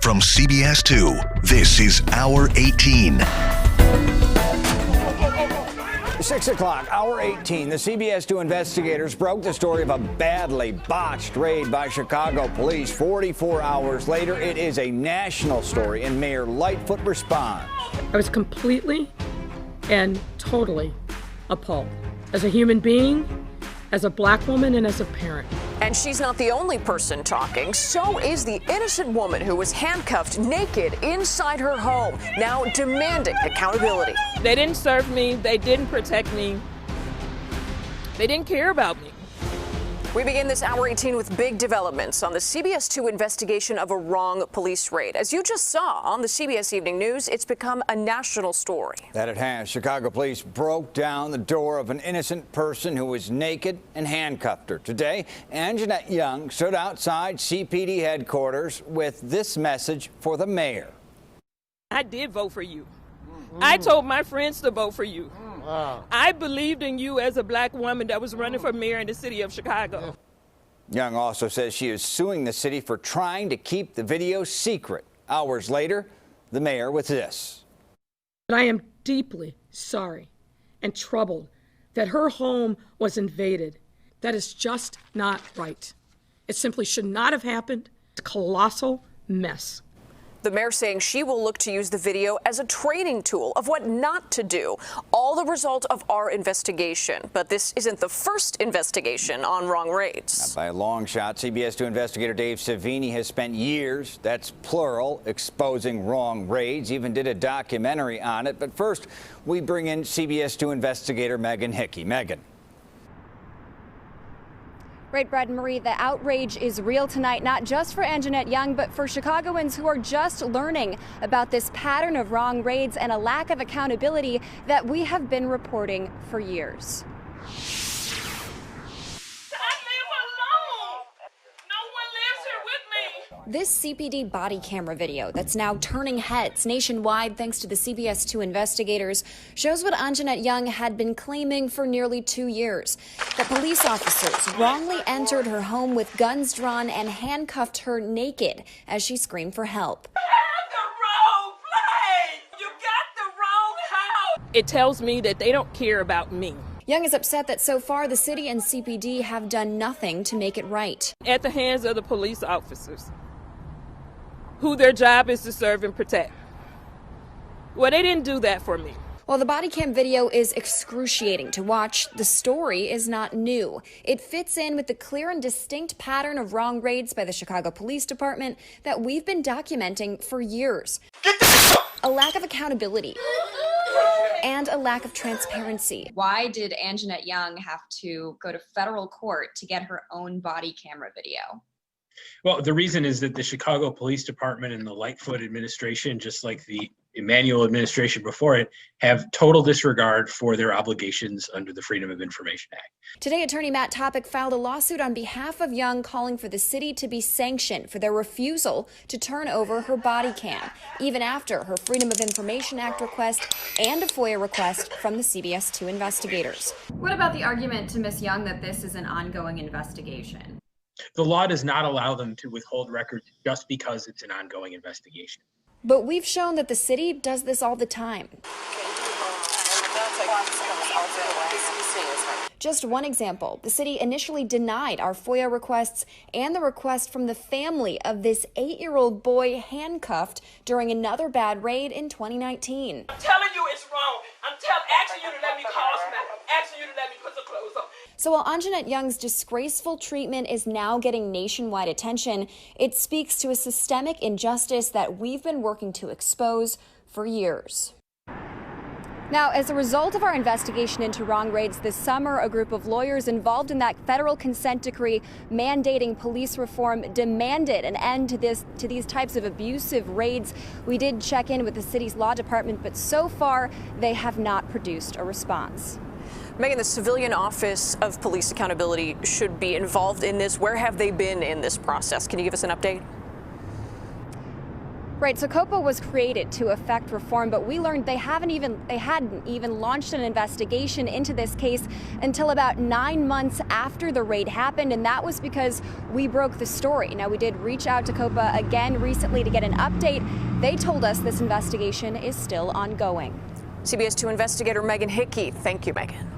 From CBS 2, this is Hour 18. 6 o'clock, Hour 18. The CBS 2 investigators broke the story of a badly botched raid by Chicago police. 44 hours later, it is a national story, and Mayor Lightfoot responds. I was completely and totally appalled. As a human being, as a black woman, and as a parent. And she's not the only person talking. So is the innocent woman who was handcuffed naked inside her home, now demanding accountability. They didn't serve me. They didn't protect me. They didn't care about me. We begin this Hour 18 with big developments on the CBS 2 investigation of a wrong police raid. As you just saw on the CBS Evening News, it's become a national story. That it has. Chicago police broke down the door of an innocent person who was naked and handcuffed her. Today, Anjanette Young stood outside CPD headquarters with this message for the mayor. I did vote for you. I told my friends to vote for you. Wow. I believed in you as a black woman that was running for mayor in the city of Chicago. Young also says she is suing the city for trying to keep the video secret. Hours later, the mayor with this. I am deeply sorry and troubled that her home was invaded. That is just not right. It simply should not have happened. It's a colossal mess. The mayor saying she will look to use the video as a training tool of what not to do, all the result of our investigation. But this isn't the first investigation on wrong raids. Not by a long shot. CBS 2 investigator Dave Savini has spent years, that's plural, exposing wrong raids, even did a documentary on it. But first, we bring in CBS 2 investigator Megan Hickey. Megan. Right, Brad and Marie, the outrage is real tonight, not just for Anjanette Young, but for Chicagoans who are just learning about this pattern of wrong raids and a lack of accountability that we have been reporting for years. This CPD body camera video that's now turning heads nationwide thanks to the CBS 2 investigators shows what Anjanette Young had been claiming for nearly 2 years. That police officers wrongly entered her home with guns drawn and handcuffed her naked as she screamed for help. It tells me that they don't care about me. Young is upset that so far the city and CPD have done nothing to make it right. At the hands of the police officers, who their job is to serve and protect. Well, they didn't do that for me. While the body cam video is excruciating to watch, the story is not new. It fits in with the clear and distinct pattern of wrong raids by the Chicago Police Department that we've been documenting for years. A lack of accountability and a lack of transparency. Why did Anjanette Young have to go to federal court to get her own body camera video? Well, the reason is that the Chicago Police Department and the Lightfoot administration, just like the Emanuel administration before it, have total disregard for their obligations under the Freedom of Information Act. Today, attorney Matt Topic filed a lawsuit on behalf of Young calling for the city to be sanctioned for their refusal to turn over her body cam, even after her Freedom of Information Act request and a FOIA request from the CBS 2 investigators. What about the argument to Ms. Young that this is an ongoing investigation? The law does not allow them to withhold records just because it's an ongoing investigation. But we've shown that the city does this all the time. Just one example, the city initially denied our FOIA requests and the request from the family of this 8-year-old boy handcuffed during another bad raid in 2019. I'm telling you it's wrong. I'm asking you to let me call back. I'm asking you to let me put some clothes on. So while Anjanette Young's disgraceful treatment is now getting nationwide attention, it speaks to a systemic injustice that we've been working to expose for years. Now, as a result of our investigation into wrong raids this summer, a group of lawyers involved in that federal consent decree mandating police reform demanded an end to these types of abusive raids. We did check in with the city's law department, but so far they have not produced a response. Megan, the Civilian Office of Police Accountability should be involved in this. Where have they been in this process? Can you give us an update? Right, so COPA was created to effect reform, but we learned they hadn't even launched an investigation into this case until about 9 months after the raid happened, and that was because we broke the story. Now, we did reach out to COPA again recently to get an update. They told us this investigation is still ongoing. CBS 2 investigator Megan Hickey. Thank you, Megan.